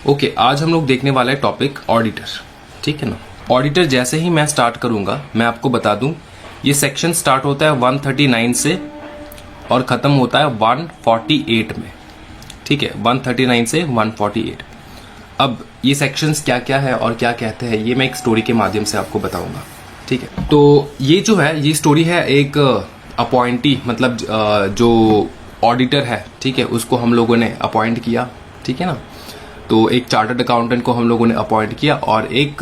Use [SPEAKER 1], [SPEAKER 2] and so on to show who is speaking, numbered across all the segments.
[SPEAKER 1] Okay, आज हम लोग देखने वाला है टॉपिक ऑडिटर। ठीक है ना। ऑडिटर जैसे ही मैं स्टार्ट करूंगा मैं आपको बता दूं, ये सेक्शन स्टार्ट होता है 139 से और खत्म होता है 148 में। ठीक है, 139 से 148। अब ये सेक्शंस क्या क्या है और क्या कहते हैं ये मैं एक स्टोरी के माध्यम से आपको बताऊंगा। ठीक है, तो ये जो है ये स्टोरी है एक अपॉइंटी, मतलब जो ऑडिटर है, ठीक है, उसको हम लोगों ने अपॉइंट किया। ठीक है ना। तो एक चार्टर्ड अकाउंटेंट को हम लोगों ने अपॉइंट किया और एक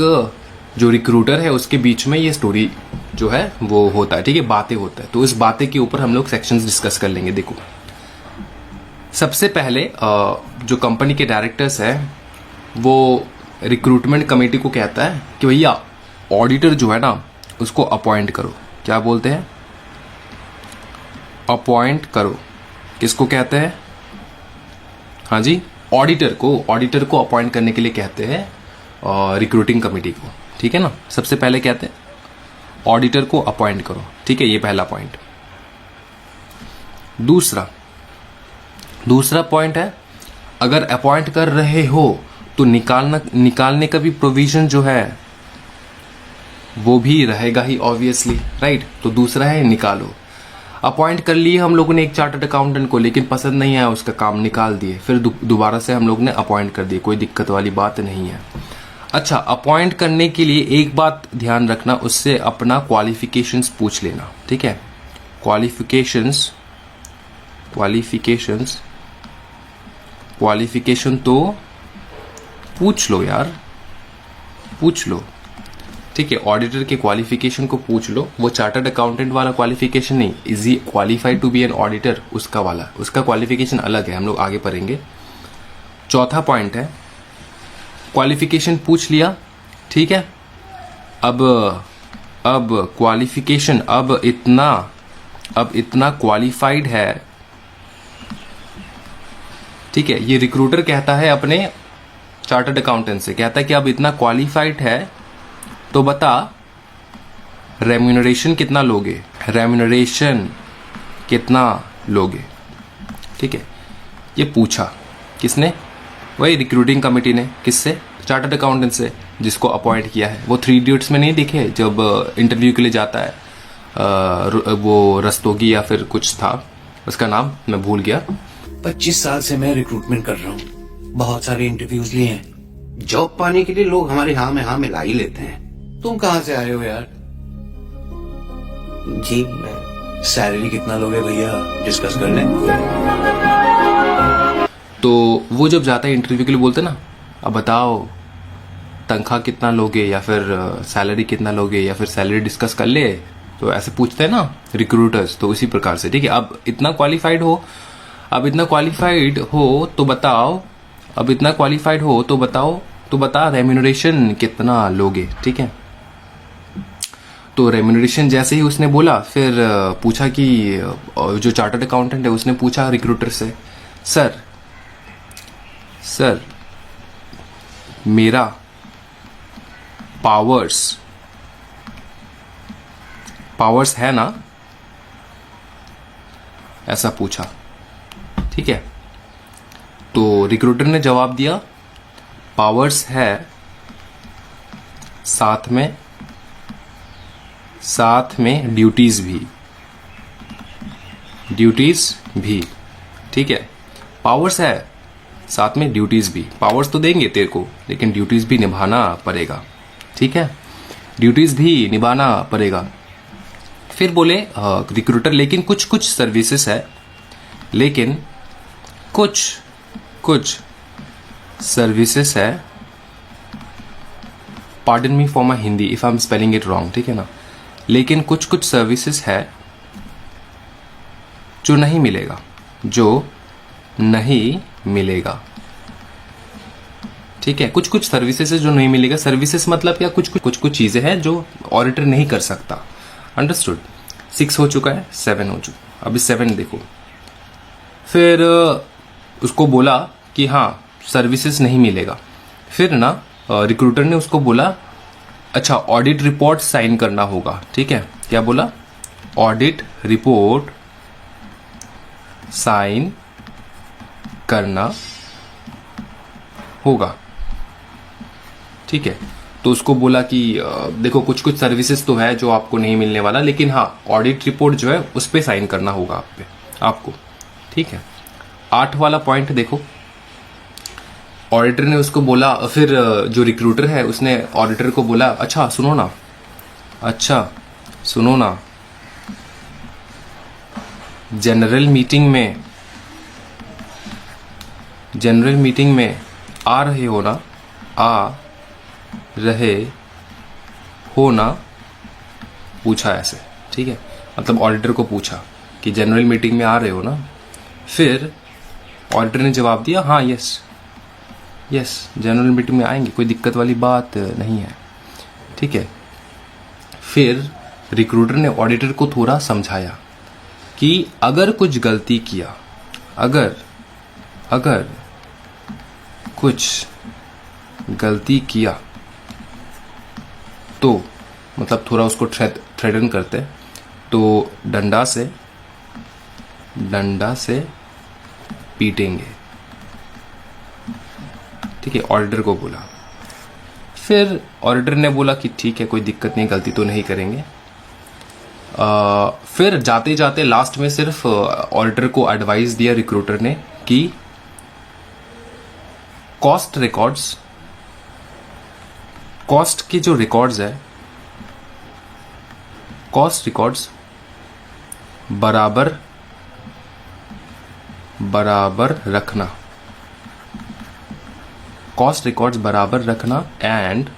[SPEAKER 1] जो रिक्रूटर है उसके बीच में ये स्टोरी जो है वो होता है। ठीक है, बातें होता है। तो इस बातें के ऊपर हम लोग सेक्शंस डिस्कस कर लेंगे। देखो, सबसे पहले जो कंपनी के डायरेक्टर्स है वो रिक्रूटमेंट कमेटी को कहता है कि भैया ऑडिटर जो है ना उसको अपॉइंट करो। क्या बोलते हैं? अपॉइंट करो। किसको कहते हैं? हाँ जी, ऑडिटर को अपॉइंट करने के लिए कहते हैं रिक्रूटिंग कमेटी को। ठीक है ना। सबसे पहले कहते हैं ऑडिटर को अपॉइंट करो। ठीक है, ये पहला पॉइंट। दूसरा पॉइंट है, अगर अपॉइंट कर रहे हो तो निकालने का भी प्रोविजन जो है वो भी रहेगा ही, ऑब्वियसली, राइट। तो दूसरा है निकालो। अपॉइंट कर लिए हम लोगों ने एक चार्टर्ड अकाउंटेंट को, लेकिन पसंद नहीं आया उसका काम, निकाल दिए। फिर दोबारा से हम लोग ने अपॉइंट कर दिए, कोई दिक्कत वाली बात नहीं है। अच्छा, अपॉइंट करने के लिए एक बात ध्यान रखना, उससे अपना क्वालिफिकेशंस पूछ लेना। ठीक है, क्वालिफिकेशन तो पूछ लो यार, पूछ लो। ठीक है, ऑडिटर के क्वालिफिकेशन को पूछ लो। वो चार्टर्ड अकाउंटेंट वाला क्वालिफिकेशन नहीं, is he qualified to be an auditor, उसका वाला, उसका क्वालिफिकेशन अलग है, हम लोग आगे पढ़ेंगे। चौथा पॉइंट है, क्वालिफिकेशन पूछ लिया। ठीक है, अब क्वालिफिकेशन, अब इतना क्वालिफाइड है। ठीक है, ये रिक्रूटर कहता है अपने चार्टर्ड अकाउंटेंट से, कहता है कि अब इतना क्वालिफाइड है तो बता रेम्यूनरेशन कितना लोगे, ठीक है, ये पूछा किसने? वही रिक्रूटिंग कमेटी ने। किससे? चार्टर्ड अकाउंटेंट से, जिसको अपॉइंट किया है। वो 3 इडियट्स में नहीं दिखे जब इंटरव्यू के लिए जाता है, वो रस्तोगी या फिर कुछ था, उसका नाम मैं भूल गया।
[SPEAKER 2] 25 साल से मैं रिक्रूटमेंट कर रहा हूँ, बहुत सारे इंटरव्यूज लिए हैं। जॉब पाने के लिए लोग हमारे हाँ में हाँ मिला ही लेते हैं। तुम कहाँ से आए हो यार? जी, मैं सैलरी कितना लोगे भैया, डिस्कस कर लें।
[SPEAKER 1] तो वो जब जाता है इंटरव्यू के लिए, बोलते ना अब बताओ तनख्वाह कितना लोगे, या फिर सैलरी कितना लोगे, या फिर सैलरी डिस्कस कर ले, तो ऐसे पूछते हैं ना रिक्रूटर्स। तो इसी प्रकार से, ठीक है, अब इतना क्वालिफाइड हो तो बताओ, तो बता रेम्यूनरेशन कितना लोगे। ठीक है, तो रेम्यूनरेशन जैसे ही उसने बोला, फिर पूछा कि जो चार्टर्ड अकाउंटेंट है उसने पूछा रिक्रूटर से, सर मेरा पावर्स है ना, ऐसा पूछा। ठीक है, तो रिक्रूटर ने जवाब दिया पावर्स है, साथ में ड्यूटीज भी। ठीक है, पावर्स है, साथ में ड्यूटीज भी। पावर्स तो देंगे तेरे को, लेकिन ड्यूटीज भी निभाना पड़ेगा। ठीक है, ड्यूटीज भी निभाना पड़ेगा। फिर बोले रिक्रूटर, लेकिन कुछ सर्विसेज है, लेकिन कुछ सर्विसेज है, pardon me for my Hindi if I am spelling it wrong. ठीक है ना, लेकिन कुछ सर्विसेज है जो नहीं मिलेगा। ठीक है, कुछ सर्विसेज है जो नहीं मिलेगा। सर्विसेज मतलब क्या? कुछ चीजें हैं जो ऑडिटर नहीं कर सकता। अंडरस्टूड। 6 हो चुका है, 7 हो चुका। अभी 7 देखो। फिर उसको बोला कि हाँ सर्विसेज नहीं मिलेगा। फिर ना रिक्रूटर ने उसको बोला, अच्छा ऑडिट रिपोर्ट साइन करना होगा। ठीक है, क्या बोला? ऑडिट रिपोर्ट साइन करना होगा। ठीक है। तो उसको बोला कि देखो कुछ कुछ सर्विसेज तो है जो आपको नहीं मिलने वाला, लेकिन हाँ ऑडिट रिपोर्ट जो है उस पर साइन करना होगा आपको, ठीक है। 8 वाला पॉइंट देखो, ऑडिटर ने उसको बोला, फिर जो रिक्रूटर है उसने ऑडिटर को बोला, अच्छा सुनो ना, जनरल मीटिंग में आ रहे हो ना, पूछा ऐसे, ठीक है। मतलब ऑडिटर को पूछा कि जनरल मीटिंग में आ रहे हो ना। फिर ऑडिटर ने जवाब दिया, हाँ यस जनरल मीटिंग में आएंगे, कोई दिक्कत वाली बात नहीं है, ठीक है। फिर रिक्रूटर ने ऑडिटर को थोड़ा समझाया कि अगर कुछ गलती किया, अगर कुछ गलती किया तो मतलब थोड़ा उसको थ्रेटन करते, तो डंडा से पीटेंगे, ठीक है, ऑडिटर को बोला। फिर ऑडिटर ने बोला कि ठीक है कोई दिक्कत नहीं, गलती तो नहीं करेंगे। फिर जाते जाते लास्ट में सिर्फ ऑडिटर को एडवाइस दिया रिक्रूटर ने कि कॉस्ट के जो रिकॉर्ड्स है, कॉस्ट रिकॉर्ड्स बराबर रखना, कॉस्ट रिकॉर्ड्स बराबर रखना एंड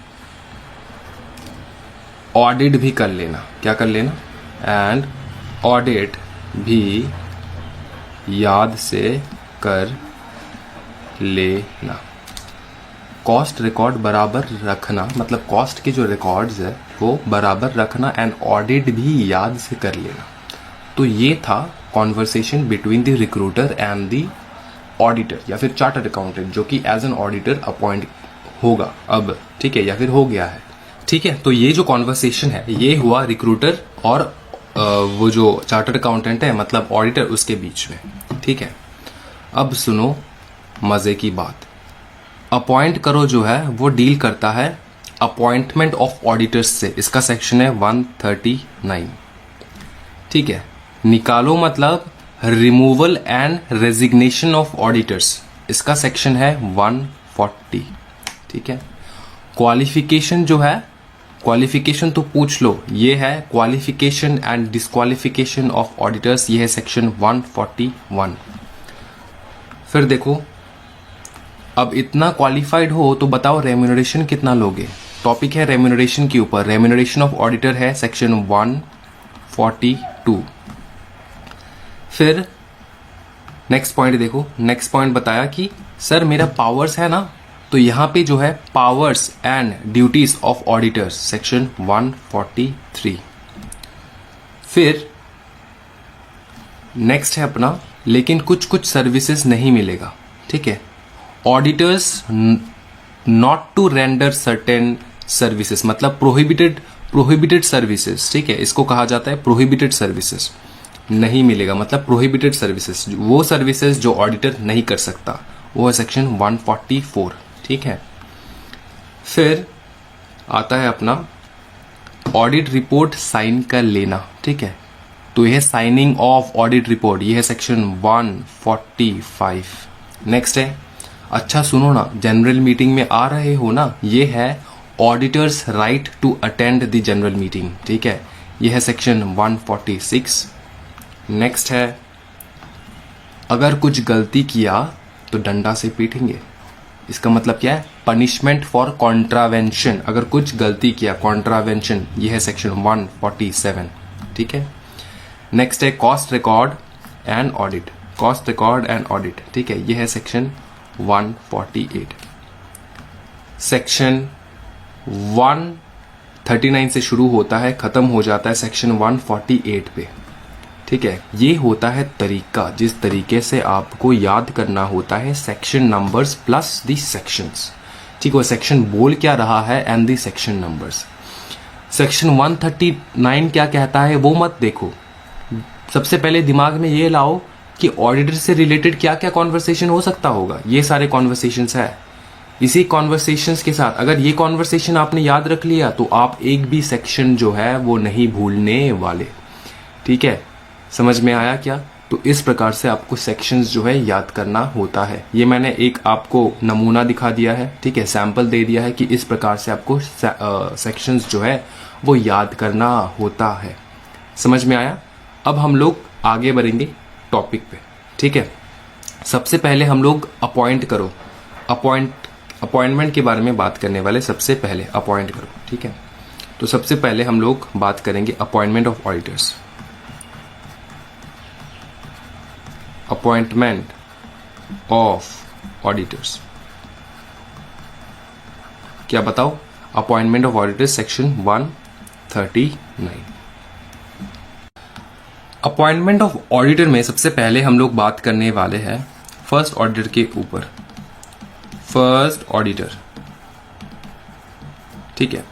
[SPEAKER 1] ऑडिट भी कर लेना। क्या कर लेना? एंड ऑडिट भी याद से कर लेना। कॉस्ट रिकॉर्ड बराबर रखना मतलब कॉस्ट के जो रिकॉर्ड्स है वो बराबर रखना एंड ऑडिट भी याद से कर लेना। तो ये था conversation between the recruiter and the auditor या फिर चार्टर्ड अकाउंटेंट, जो कि एज एन ऑडिटर अपॉइंट होगा अब, ठीक है, या फिर हो गया है, ठीक है। तो ये जो कॉन्वर्सेशन है ये हुआ रिक्रूटर और वो जो चार्टर्ड अकाउंटेंट है मतलब ऑडिटर, उसके बीच में, ठीक है। अब सुनो मजे की बात। अपॉइंट करो जो है वो डील करता है अपॉइंटमेंट ऑफ ऑडिटर्स से, इसका सेक्शन है 139, ठीक है। निकालो मतलब removal and resignation of auditors, इसका सेक्शन है 140, ठीक है। क्वालिफिकेशन जो है, क्वालिफिकेशन तो पूछ लो, ये है qualification and disqualification of auditors, ये है सेक्शन 141। फिर देखो अब इतना क्वालिफाइड हो तो बताओ रेम्यूनरेशन कितना लोगे। टॉपिक है रेम्यूनरेशन के ऊपर, रेम्यूनरेशन ऑफ ऑडिटर है सेक्शन 142। फिर नेक्स्ट पॉइंट देखो, नेक्स्ट पॉइंट बताया कि सर मेरा पावर्स है ना, तो यहां पे जो है powers and duties of auditors section 143। फिर नेक्स्ट है अपना, लेकिन कुछ कुछ सर्विसेज नहीं मिलेगा, ठीक है। Auditors not to render certain services मतलब प्रोहिबिटेड सर्विसेज, ठीक है, इसको कहा जाता है प्रोहिबिटेड सर्विसेज। नहीं मिलेगा मतलब प्रोहिबिटेड सर्विसेज, वो सर्विसेज जो ऑडिटर नहीं कर सकता, वो है सेक्शन 144, ठीक है। फिर आता है अपना ऑडिट रिपोर्ट साइन कर लेना, ठीक है। तो यह साइनिंग ऑफ ऑडिट रिपोर्ट, यह है सेक्शन 145। नेक्स्ट है, अच्छा सुनो ना, जनरल मीटिंग में आ रहे हो ना, ये है auditors right to attend the general meeting, ठीक है, यह है सेक्शन 146। नेक्स्ट है, अगर कुछ गलती किया तो डंडा से पीटेंगे, इसका मतलब क्या है, पनिशमेंट फॉर कॉन्ट्रावेंशन, अगर कुछ गलती किया कॉन्ट्रावेंशन, यह है सेक्शन 147, ठीक है। नेक्स्ट है cost record and audit, cost record and audit, ठीक है, यह है सेक्शन 148। सेक्शन 139 से शुरू होता है, खत्म हो जाता है सेक्शन 148 पे, ठीक है। ये होता है तरीका, जिस तरीके से आपको याद करना होता है सेक्शन नंबर्स प्लस दी सेक्शंस, ठीक है। सेक्शन बोल क्या रहा है and the section numbers. Section 139 क्या कहता है वो मत देखो, सबसे पहले दिमाग में ये लाओ कि ऑडिटर से रिलेटेड क्या क्या कॉन्वर्सेशन हो सकता होगा, ये सारे कॉन्वर्सेशंस है। इसी कॉन्वर्सेशंस के साथ अगर ये कॉन्वर्सेशन आपने याद रख लिया तो आप एक भी सेक्शन जो है वो नहीं भूलने वाले। ठीक है, समझ में आया क्या? तो इस प्रकार से आपको सेक्शंस जो है याद करना होता है। ये मैंने एक आपको नमूना दिखा दिया है, ठीक है, सैंपल दे दिया है कि इस प्रकार से आपको सेक्शंस जो है वो याद करना होता है। समझ में आया? अब हम लोग आगे बढ़ेंगे टॉपिक पे। ठीक है, सबसे पहले हम लोग अपॉइंट करो, अपॉइंटमेंट के बारे में बात करने वाले। सबसे पहले अपॉइंट करो। ठीक है, तो सबसे पहले हम लोग बात करेंगे appointment of auditors. Appointment of auditors क्या बताओ? Appointment of auditors section 139। Appointment of auditor में सबसे पहले हम लोग बात करने वाले हैं फर्स्ट ऑडिटर के ऊपर। फर्स्ट ऑडिटर, ठीक है।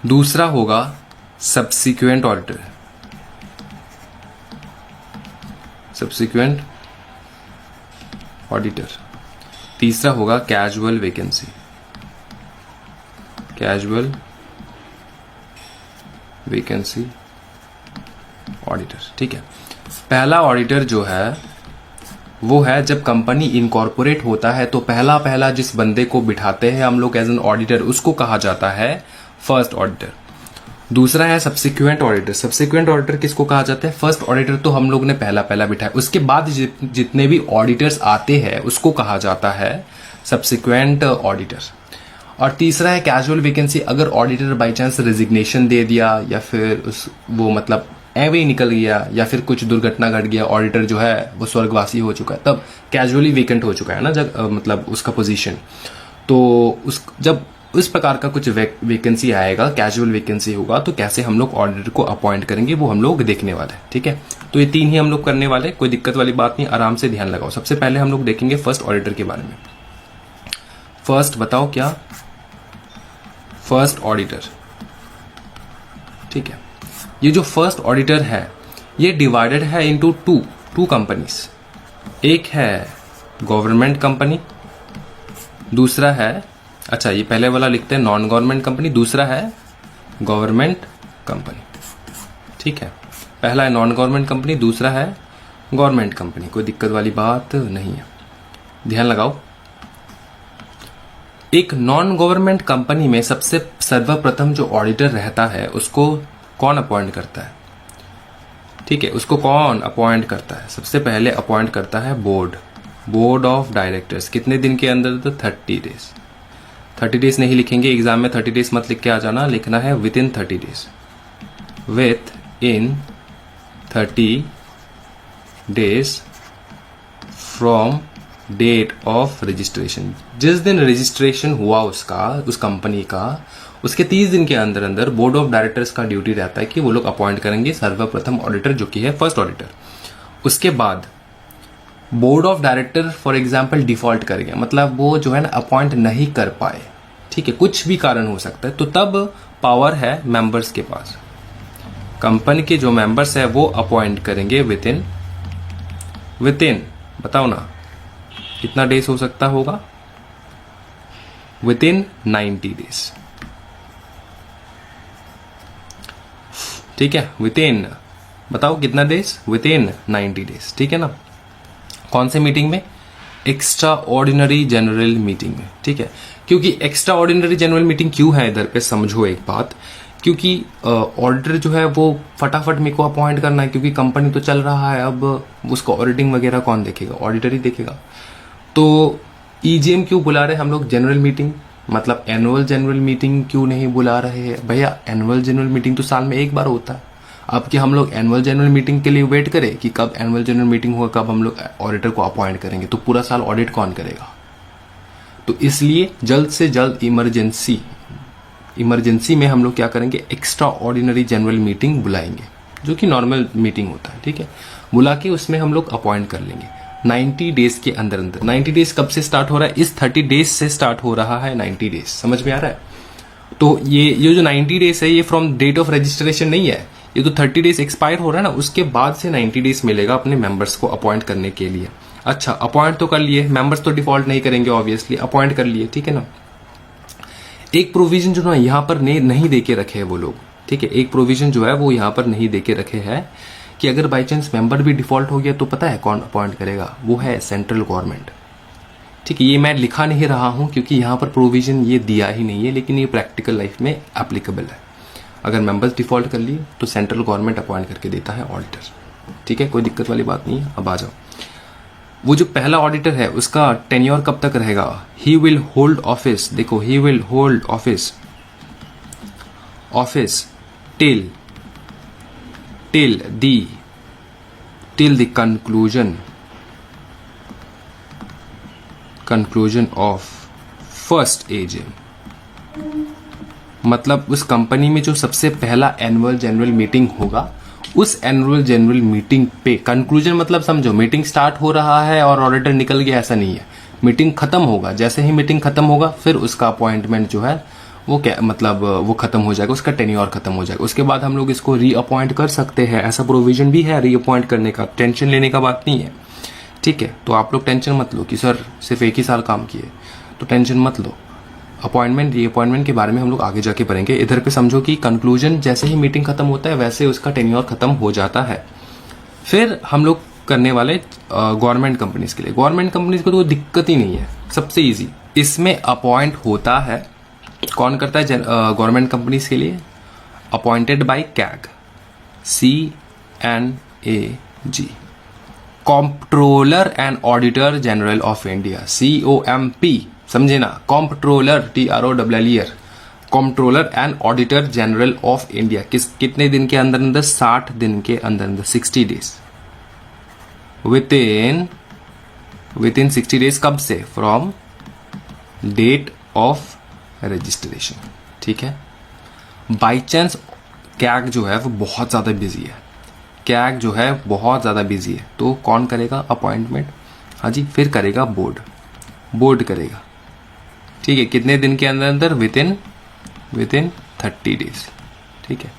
[SPEAKER 1] दूसरा होगा सब्सिक्वेंट ऑडिटर, सब्सिक्वेंट ऑडिटर। तीसरा होगा casual vacancy, casual vacancy auditor. ठीक है, पहला ऑडिटर जो है वो है जब कंपनी इनकॉर्पोरेट होता है तो पहला जिस बंदे को बिठाते हैं हम लोग एज एन ऑडिटर, उसको कहा जाता है फर्स्ट ऑडिटर। दूसरा है सब्सिक्वेंट ऑडिटर। सब्सिक्वेंट ऑडिटर किसको कहा जाता है? फर्स्ट ऑडिटर तो हम लोग ने पहला बिठाया, उसके बाद जितने भी ऑडिटर्स आते हैं उसको कहा जाता है सब्सिक्वेंट ऑडिटर। और तीसरा है कैजुअल वैकेंसी। अगर ऑडिटर बाई चांस रेजिग्नेशन दे दिया या फिर वो मतलब ऐवे ही निकल गया या फिर कुछ दुर्घटना घट गया, ऑडिटर जो है वो स्वर्गवासी हो चुका है, तब कैजुअली वेकेंट हो चुका है ना मतलब उसका पोजीशन। तो जब इस प्रकार का कुछ वैकेंसी आएगा, कैजुअल वैकेंसी होगा, तो कैसे हम लोग ऑडिटर को अपॉइंट करेंगे वो हम लोग देखने वाले हैं। ठीक है, तो ये तीन ही हम लोग करने वाले, कोई दिक्कत वाली बात नहीं, आराम से ध्यान लगाओ। सबसे पहले हम लोग देखेंगे फर्स्ट ऑडिटर के बारे में। फर्स्ट बताओ क्या? First auditor. ठीक है, ये जो फर्स्ट ऑडिटर है ये डिवाइडेड है इनटू टू कंपनीज। एक है गवर्नमेंट कंपनी, दूसरा है, अच्छा ये पहले वाला लिखते हैं नॉन गवर्नमेंट कंपनी, दूसरा है गवर्नमेंट कंपनी। ठीक है, पहला है नॉन गवर्नमेंट कंपनी, दूसरा है गवर्नमेंट कंपनी। कोई दिक्कत वाली बात नहीं है, ध्यान लगाओ। एक नॉन गवर्नमेंट कंपनी में सबसे सर्वप्रथम जो ऑडिटर रहता है उसको कौन अपॉइंट करता है? ठीक है, उसको कौन अपॉइंट करता है? सबसे पहले अपॉइंट करता है बोर्ड ऑफ डायरेक्टर्स। कितने दिन के अंदर? तो 30 डेज। 30 डेज नहीं लिखेंगे एग्जाम में, 30 डेज मत लिख के आ जाना, लिखना है within 30 days. Within 30 days from date of registration. जिस दिन रजिस्ट्रेशन हुआ उसका, उस कंपनी का, उसके 30 दिन के अंदर अंदर बोर्ड ऑफ डायरेक्टर्स का ड्यूटी रहता है कि वो लोग अपॉइंट करेंगे सर्वप्रथम ऑडिटर जो कि है फर्स्ट ऑडिटर। उसके बाद board of director for example default कर गया, मतलब वो जो है ना अपॉइंट नहीं कर पाए, ठीक है, कुछ भी कारण हो सकता है, तो तब पावर है मेंबर्स के पास। कंपनी के जो मेंबर्स है वो अपॉइंट करेंगे विद इन बताओ ना कितना डेज हो सकता होगा? With in 90 days. ठीक है, विद इन बताओ कितना डेज? With in 90 days. ठीक है ना, कौन से मीटिंग में? एक्स्ट्रा ऑर्डिनरी जनरल मीटिंग में। ठीक है, क्योंकि एक्स्ट्रा ऑर्डिनरी जनरल मीटिंग क्यों है इधर पे समझो एक बात, क्योंकि ऑडिटर जो है वो फटाफट मेरे को अपॉइंट करना है, क्योंकि कंपनी तो चल रहा है, अब उसको ऑडिटिंग वगैरह कौन देखेगा? ऑडिटर ही देखेगा। तो ईजीएम क्यों बुला रहे हम लोग? जनरल मीटिंग, मतलब एनुअल जनरल मीटिंग क्यों नहीं बुला रहे हैं भैया? एनुअल जनरल मीटिंग तो साल में एक बार होता है। अब क्या हम लोग एनुअल जनरल मीटिंग के लिए वेट करें कि कब एनुअल जनरल मीटिंग होगा, कब हम लोग ऑडिटर को अपॉइंट करेंगे? तो पूरा साल ऑडिट कौन करेगा? तो इसलिए जल्द से जल्द इमरजेंसी में हम लोग क्या करेंगे? एक्स्ट्रा ऑर्डिनरी जनरल मीटिंग बुलाएंगे, जो कि नॉर्मल मीटिंग होता है। ठीक है, बुला के उसमें हम लोग अपॉइंट कर लेंगे 90 डेज के अंदर अंदर। 90 डेज कब से स्टार्ट हो रहा है? इस 30 डेज से स्टार्ट हो रहा है 90 डेज। समझ में आ रहा है? तो ये जो 90 डेज है ये फ्रॉम डेट ऑफ रजिस्ट्रेशन नहीं है, ये तो 30 डेज एक्सपायर हो रहा है ना, उसके बाद से 90 डेज मिलेगा अपने मेंबर्स को अपॉइंट करने के लिए। अच्छा, अपॉइंट तो कर लिए, मेंबर्स तो डिफॉल्ट नहीं करेंगे ऑब्वियसली, अपॉइंट कर लिए, ठीक है ना। एक प्रोविजन जो ना यहाँ पर नहीं दे के रखे हैं वो लोग, ठीक है, एक प्रोविजन जो है वो यहाँ पर नहीं दे के रखे हैं कि अगर बाई चांस मेंबर भी डिफॉल्ट हो गया तो पता है कौन अपॉइंट करेगा, वो है सेंट्रल गवर्नमेंट, ठीक है। ये मैं लिखा नहीं रहा हूं क्योंकि यहाँ पर प्रोविजन ये दिया ही नहीं है, लेकिन ये प्रैक्टिकल लाइफ में एप्लीकेबल है। अगर मेंबर्स डिफॉल्ट कर लिए तो सेंट्रल गवर्नमेंट अपॉइंट करके देता है ऑडिटर, ठीक है, कोई दिक्कत वाली बात नहीं है। अब आ जाओ, वो जो पहला ऑडिटर है उसका टेन्योर कब तक रहेगा, ही विल होल्ड ऑफिस, देखो he will hold office till the conclusion of first AGM. मतलब उस कंपनी में जो सबसे पहला एनुअल जनरल मीटिंग होगा, उस एनुअल जनरल मीटिंग पे कंक्लूजन, मतलब समझो मीटिंग स्टार्ट हो रहा है और ऑडिटर निकल गया, ऐसा नहीं है, मीटिंग खत्म होगा, जैसे ही मीटिंग खत्म होगा फिर उसका अपॉइंटमेंट जो है वो क्या मतलब वो खत्म हो जाएगा, उसका टेन्योर खत्म हो जाएगा, उसके बाद हम लोग इसको रीअपॉइंट कर सकते हैं, ऐसा प्रोविजन भी है रीअपॉइंट करने का, टेंशन लेने का बात नहीं है, ठीक है। तो आप लोग टेंशन मत लो कि सर सिर्फ एक ही साल काम किए, तो टेंशन मत लो, अपॉइंटमेंट रीअपॉइंटमेंट के बारे में हम लोग आगे जाके पढ़ेंगे। इधर पे समझो कि कंक्लूजन जैसे ही मीटिंग खत्म होता है वैसे उसका टेन्योर खत्म हो जाता है। फिर हम लोग करने वाले गवर्नमेंट कंपनीज के लिए, गवर्नमेंट कंपनीज को तो दिक्कत ही नहीं है, सबसे इजी, इसमें अपॉइंट होता है, कौन करता है गवर्नमेंट कंपनीज के लिए, appointed by CAG, CNAG, controller and auditor general of India, COMP, समझे ना, controller, TROLLER, controller and auditor general of India. कितने दिन के अंदर अंदर, 60 दिन के अंदर अंदर, 60 डेज, विद इन 60 डेज, कब से, फ्रॉम डेट ऑफ रजिस्ट्रेशन, ठीक है। बाई चांस कैग जो है वो बहुत ज्यादा बिजी है, कैग जो है बहुत ज्यादा बिजी है, तो कौन करेगा अपॉइंटमेंट, हाँ जी, फिर करेगा बोर्ड करेगा, ठीक है, कितने दिन के अंदर अंदर, विद इन 30 डेज, ठीक है।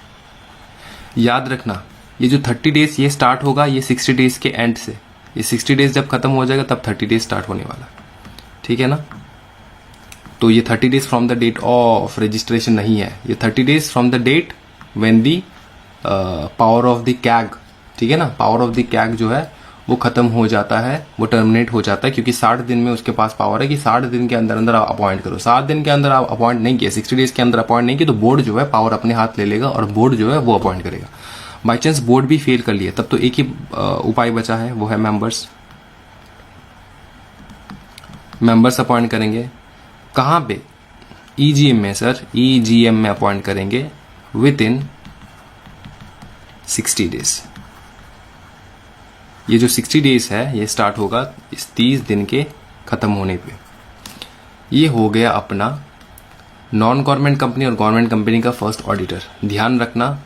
[SPEAKER 1] याद रखना ये जो 30 डेज ये स्टार्ट होगा ये 60 डेज के एंड से, ये 60 डेज जब खत्म हो जाएगा तब 30 डेज स्टार्ट होने वाला, ठीक है ना। तो ये 30 days from the date of registration नहीं है, ये 30 days from the date when the power of the CAG, ठीक है ना, पावर ऑफ द कैग जो है वो खत्म हो जाता है, वो टर्मिनेट हो जाता है, क्योंकि 60 दिन में उसके पास पावर है कि 60 दिन के अंदर अंदर आप अपॉइंट करो। 7 दिन के अंदर आप अपॉइंट नहीं किया, 60 डेज के अंदर अपॉइंट नहीं किया, तो बोर्ड जो है पावर अपने हाथ ले लेगा और बोर्ड जो है वो अपॉइंट करेगा। बाई चांस बोर्ड भी फेल कर लिया तब तो एक ही उपाय बचा है, वो है मेंबर्स अपॉइंट करेंगे। कहां पे, EGM में सर, EGM में अपॉइंट करेंगे विद इन 60 डेज। ये जो 60 डेज है ये स्टार्ट होगा इस 30 दिन के खत्म होने पे। ये हो गया अपना नॉन गवर्नमेंट कंपनी और गवर्नमेंट कंपनी का फर्स्ट ऑडिटर। ध्यान रखना,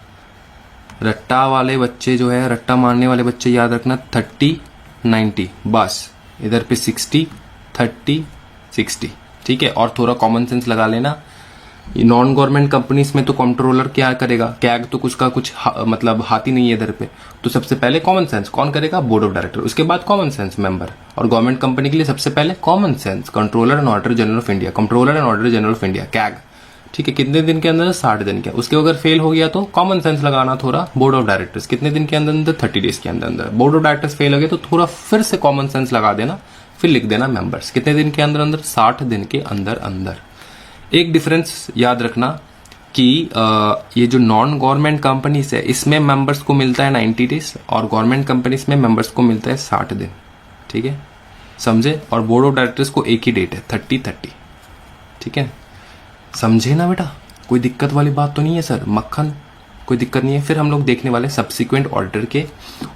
[SPEAKER 1] रट्टा वाले बच्चे जो है, रट्टा मारने वाले बच्चे याद रखना 30-90, बस इधर पे 60-30-60, ठीक है। और थोड़ा कॉमन सेंस लगा लेना, नॉन गवर्नमेंट कंपनीज में तो कंट्रोलर क्या करेगा, कैग तो कुछ का कुछ मतलब हाथी नहीं है इधर पे, तो सबसे पहले कॉमन सेंस कौन करेगा, बोर्ड ऑफ डायरेक्टर, उसके बाद कॉमन सेंस मेंबर। और गवर्नमेंट कंपनी के लिए सबसे पहले common sense controller and auditor general of India, controller and auditor general of India, CAG, ठीक है। कितने दिन के अंदर, 60 दिन के। उसके अगर फेल हो गया तो कॉमन सेंस लगाना थोड़ा, बोर्ड ऑफ डायरेक्टर्स, कितने दिन के अंदर अंदर, 30 डेज के अंदर अंदर। बोर्ड ऑफ डायरेक्टर्स फेल हो गया तो थोड़ा फिर से कॉमन सेंस लगा देना, फिर लिख देना मेंबर्स, कितने दिन के अंदर अंदर, 60 दिन के अंदर अंदर। एक डिफरेंस याद रखना कि ये जो नॉन गवर्नमेंट कंपनीज है इसमें मेंबर्स को मिलता है 90 डेज और गवर्नमेंट कंपनीज में मेंबर्स को मिलता है 60 दिन, ठीक है, समझे। और बोर्ड ऑफ डायरेक्टर्स को एक ही डेट है, 30-30, ठीक है, समझे ना बेटा, कोई दिक्कत वाली बात तो नहीं है सर, मक्खन, कोई दिक्कत नहीं है। फिर हम लोग देखने वाले सब्सिक्वेंट ऑडिटर के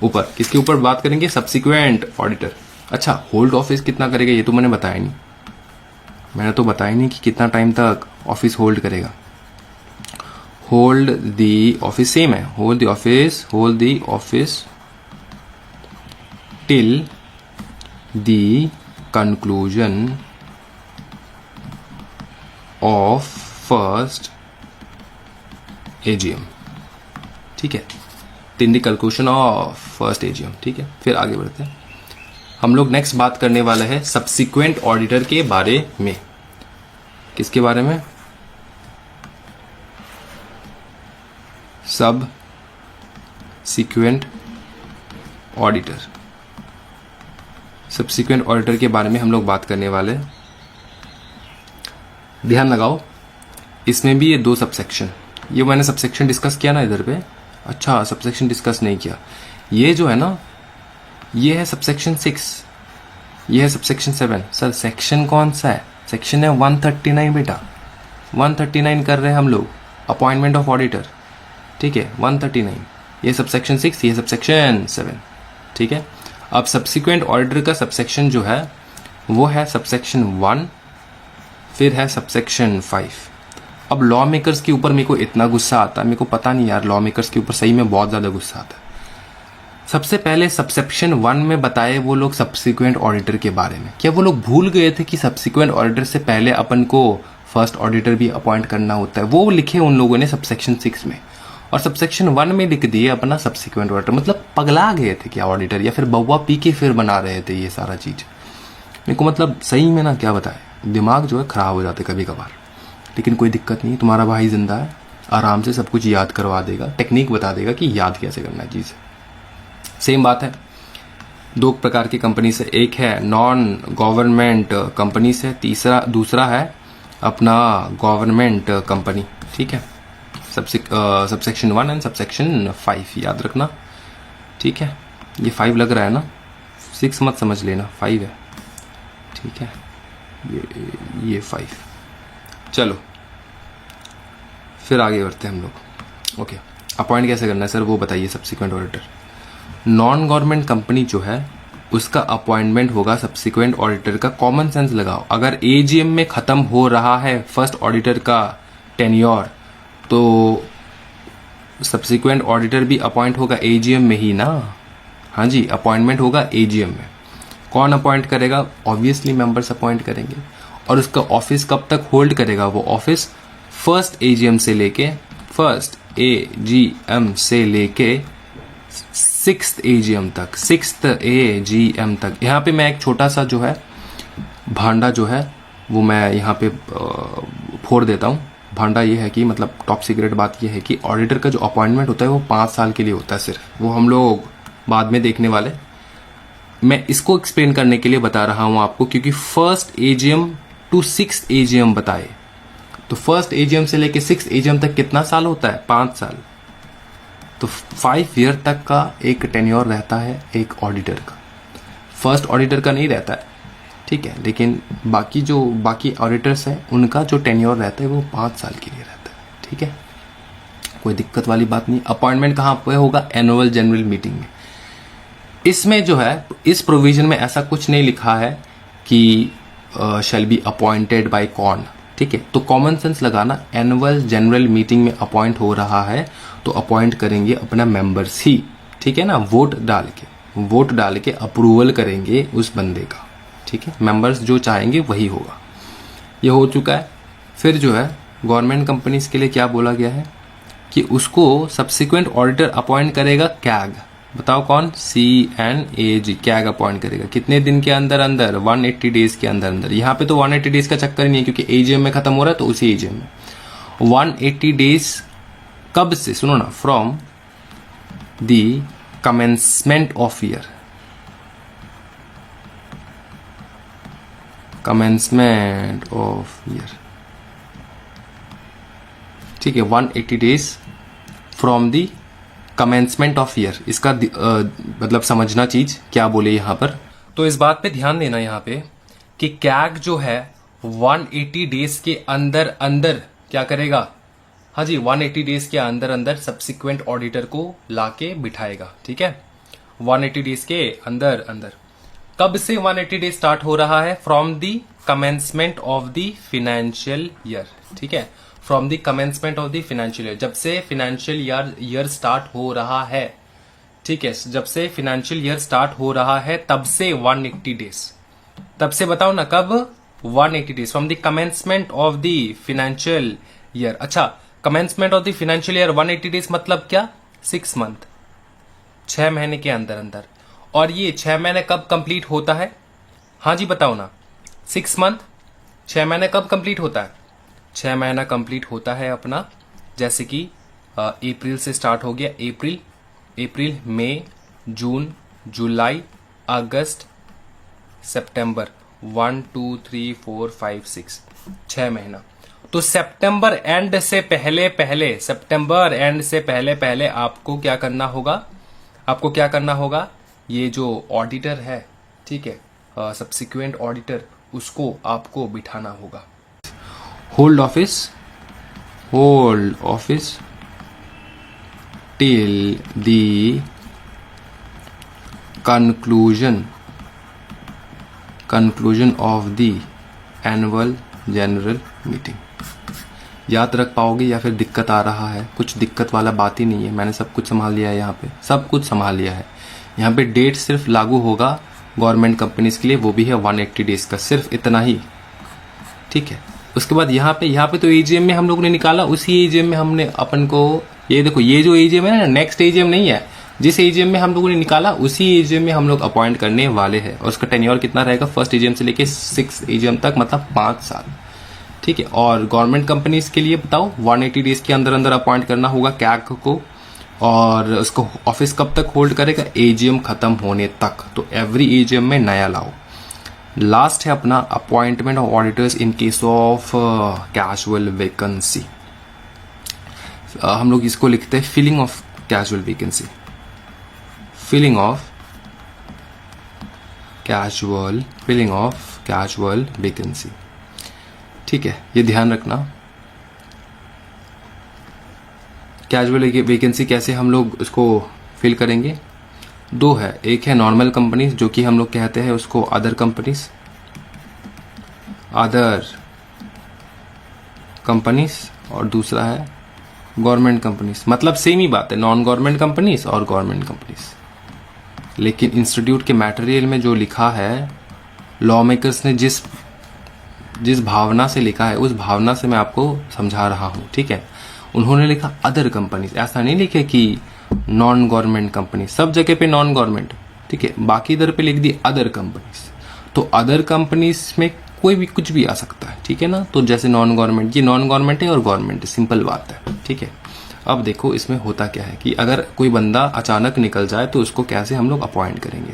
[SPEAKER 1] ऊपर, किसके ऊपर बात करेंगे, सब्सिक्वेंट ऑडिटर। अच्छा, होल्ड ऑफिस कितना करेगा ये तो मैंने बताया नहीं, मैंने तो बताया नहीं कि कितना टाइम तक ऑफिस होल्ड करेगा। होल्ड द ऑफिस सेम है, hold the office till the conclusion of first AGM, ठीक है, till the conclusion of first AGM, ठीक है। फिर आगे बढ़ते हैं। हम लोग नेक्स्ट बात करने वाले हैं सब्सिक्वेंट ऑडिटर के बारे में। किसके बारे में? सब सिक्वेंट ऑडिटर। सब्सिक्वेंट ऑडिटर के बारे में हम लोग बात करने वाले हैं। ध्यान लगाओ, इसमें भी ये 2 सबसेक्शन, ये मैंने सबसेक्शन डिस्कस किया ना इधर पे। अच्छा, सबसेक्शन डिस्कस नहीं किया। ये जो है ना, ये है सबसेक्शन 6, ये है सबसेक्शन 7। सर सेक्शन कौन सा है? सेक्शन है 139 बेटा। 139 कर रहे हैं हम लोग, अपॉइंटमेंट ऑफ ऑडिटर। ठीक है, 139। ये सबसेक्शन 6, ये सबसेक्शन 7। ठीक है। अब सब्सिक्वेंट ऑडिटर का सबसेक्शन जो है वो है सबसेक्शन 1, फिर है सबसेक्शन 5। अब लॉ मेकर्स के ऊपर मेरे को इतना गुस्सा आता है, मेरे को पता नहीं यार, लॉ मेकर्स के ऊपर सही में बहुत ज्यादा गुस्सा आता है। सबसे पहले सबसेक्शन 1 में बताए वो लोग सब्सिक्वेंट ऑडिटर के बारे में। क्या वो लोग भूल गए थे कि सब्सिक्वेंट ऑडिटर से पहले अपन को फर्स्ट ऑडिटर भी अपॉइंट करना होता है? वो लिखे उन लोगों ने सबसेक्शन 6 में, और सबसेक्शन 1 में लिख दिए अपना सब्सिक्वेंट ऑडिटर। मतलब पगला गए थे क्या ऑडिटर, या फिर बउआ पी के फिर बना रहे थे ये सारा चीज? मेरे को मतलब सही में ना क्या बताए, दिमाग जो है खराब हो जाते कभी कभार। लेकिन कोई दिक्कत नहीं, तुम्हारा भाई जिंदा है, आराम से सब कुछ याद करवा देगा, टेक्निक बता देगा कि याद कैसे करना है चीज। सेम बात है 2 प्रकार की कंपनी से, एक है नॉन गवर्नमेंट कंपनी से, दूसरा है अपना गवर्नमेंट कंपनी। ठीक है, सबसेक्शन 1 एंड सबसेक्शन 5 याद रखना। ठीक है, ये 5 लग रहा है ना, 6 मत समझ लेना, 5 है। ठीक है, ये 5। चलो फिर आगे बढ़ते हैं हम लोग। ओके, अपॉइंट कैसे करना है सर वो बताइए। Subsequent auditor, non government company जो है उसका अपॉइंटमेंट होगा सब्सिक्वेंट ऑडिटर का। कॉमन सेंस लगाओ, अगर एजीएम में खत्म हो रहा है फर्स्ट ऑडिटर का टेन्योर, तो सब्सिक्वेंट ऑडिटर भी अपॉइंट होगा एजीएम में ही ना। हाँ जी, अपॉइंटमेंट होगा एजीएम में। कौन अपॉइंट करेगा? ऑब्वियसली मेंबर्स अपॉइंट करेंगे। और उसका ऑफिस कब तक होल्ड करेगा? वो ऑफिस फर्स्ट एजीएम से लेके 6th एजीएम तक, 6th एजीएम तक। यहाँ पे मैं एक छोटा सा जो है भांडा जो है वो मैं यहाँ पे फोड़ देता हूँ। भांडा ये है कि मतलब टॉप सीक्रेट बात ये है कि ऑडिटर का जो अपॉइंटमेंट होता है वो 5 साल के लिए होता है सिर्फ। वो हम लोग बाद में देखने वाले। मैं इसको एक्सप्लेन करने के लिए बता रहा हूं आपको, क्योंकि first AGM to 6th AGM बताए, तो फर्स्ट एजीएम से लेके 6th एजीएम तक कितना साल होता है? 5 साल। तो 5 ईयर तक का एक टेन्योर रहता है एक ऑडिटर का। फर्स्ट ऑडिटर का नहीं रहता है, ठीक है, लेकिन बाकी ऑडिटर्स हैं उनका जो टेन्योर रहता है वो 5 साल के लिए रहता है। ठीक है, कोई दिक्कत वाली बात नहीं। अपॉइंटमेंट कहाँ पे होगा? एनुअल जनरल मीटिंग में। इसमें जो है इस प्रोविजन में ऐसा कुछ नहीं लिखा है कि शैल बी अपॉइंटेड बाय कौन। ठीक है, तो कॉमन सेंस लगाना, एनुअल जनरल मीटिंग में अपॉइंट हो रहा है तो अपॉइंट करेंगे अपना मेंबर्स ही। ठीक है ना, वोट डाल के अप्रूवल करेंगे उस बंदे का। ठीक है, मेंबर्स जो चाहेंगे वही होगा। ये हो चुका है। फिर जो है गवर्नमेंट कंपनीज के लिए क्या बोला गया है कि उसको सब्सिक्वेंट ऑडिटर अपॉइंट करेगा कैग। बताओ कौन? CNAG, कैग अपॉइंट करेगा। कितने दिन के अंदर अंदर? 180 डेज के अंदर अंदर। यहाँ पे तो 180 डेज का चक्कर ही नहीं है, क्योंकि एजीएम में खत्म हो रहा है तो उसी एजीएम में 180 डेज कब से? सुनो ना, from the commencement of year. Commencement of year, ठीक है, 180 days from the commencement of year. इसका मतलब समझना चीज क्या बोले यहां पर, तो इस बात पे ध्यान देना यहाँ पे कि कैग जो है 180 डेज के अंदर अंदर क्या करेगा? हाँ जी, 180 डेज के अंदर अंदर सब्सिक्वेंट ऑडिटर को लाके बिठाएगा। ठीक है, 180 डेज के अंदर अंदर। कब से 180 डेज स्टार्ट हो रहा है? From the commencement of the financial year. ठीक है, from the commencement of the financial year, जब से फाइनेंशियल ईयर स्टार्ट हो रहा है। ठीक है, जब से फाइनेंशियल ईयर स्टार्ट हो रहा है तब से 180 डेज। तब से बताओ ना कब? 180 days from the commencement of the financial year. अच्छा, commencement of the financial year 180 days मतलब क्या? 6 मंथ, 6 महीने के अंदर अंदर। और ये 6 महीने कब कंप्लीट होता है? हाँ जी बताओ ना। 6 मंथ, 6 महीने कब कंप्लीट होता है? 6 महीना कंप्लीट होता है अपना, जैसे कि अप्रैल से स्टार्ट हो गया, अप्रैल, मई, जून, जुलाई, अगस्त, सितंबर, 1 2 3 4 5 6, 6 महीना। तो सितंबर एंड से पहले आपको क्या करना होगा? ये जो ऑडिटर है, ठीक है, सब्सिक्वेंट ऑडिटर, उसको आपको बिठाना होगा। Hold office till the conclusion of the annual general meeting। याद रख पाओगे या फिर दिक्कत आ रहा है? कुछ दिक्कत वाला बात ही नहीं है, मैंने सब कुछ संभाल लिया है, यहाँ पे सब कुछ संभाल लिया है। यहाँ पे डेट सिर्फ लागू होगा गवर्नमेंट कंपनीज के लिए, वो भी है 180 डेज का, सिर्फ इतना ही, ठीक है। उसके बाद यहाँ पे तो एजीएम में हम लोग ने निकाला, उसी एजीएम में हमने अपन को, ये देखो ये जो एजीएम है ना, नेक्स्ट एजीएम नहीं है, जिस एजीएम में हम लोगों ने निकाला उसी एजीएम में हम लोग अपॉइंट करने वाले हैं। और उसका टेन्योर कितना रहेगा? फर्स्ट एजीएम से लेके 6 एजीएम तक, मतलब 5 साल, ठीक है। और गवर्नमेंट कंपनीज के लिए बताओ 180 डेज के अंदर अंदर अपॉइंट करना होगा कैग को, और उसको ऑफिस कब तक होल्ड करेगा? एजीएम खत्म होने तक। तो एवरी एजीएम में नया लाओ। लास्ट है अपना appointment of auditors in case of casual vacancy. हम लोग इसको लिखते हैं filling of casual vacancy, filling of casual vacancy, ठीक है। ये ध्यान रखना, कैजुअल वैकेंसी कैसे हम लोग उसको फिल करेंगे? 2 है, एक है नॉर्मल कंपनीज, जो कि हम लोग कहते हैं उसको अदर कंपनीज, और दूसरा है गवर्नमेंट कंपनीज। मतलब सेम ही बात है, नॉन गवर्नमेंट कंपनीज और गवर्नमेंट कंपनीज। लेकिन इंस्टीट्यूट के मटेरियल में जो लिखा है, लॉ मेकर्स ने जिस भावना से लिखा है, उस भावना से मैं आपको समझा रहा हूं, ठीक है। उन्होंने लिखा अदर कंपनीज, ऐसा नहीं लिखे कि नॉन गवर्नमेंट कंपनी, सब जगह पे नॉन गवर्नमेंट, ठीक है, बाकी इधर पे लिख दी अदर कंपनीज। तो अदर कंपनीज में कोई भी कुछ भी आ सकता है, ठीक है ना। तो जैसे नॉन गवर्नमेंट, ये नॉन गवर्नमेंट है और गवर्नमेंट है, सिंपल बात है, ठीक है। अब देखो इसमें होता क्या है कि अगर कोई बंदा अचानक निकल जाए तो उसको कैसे हम लोग अपॉइंट करेंगे?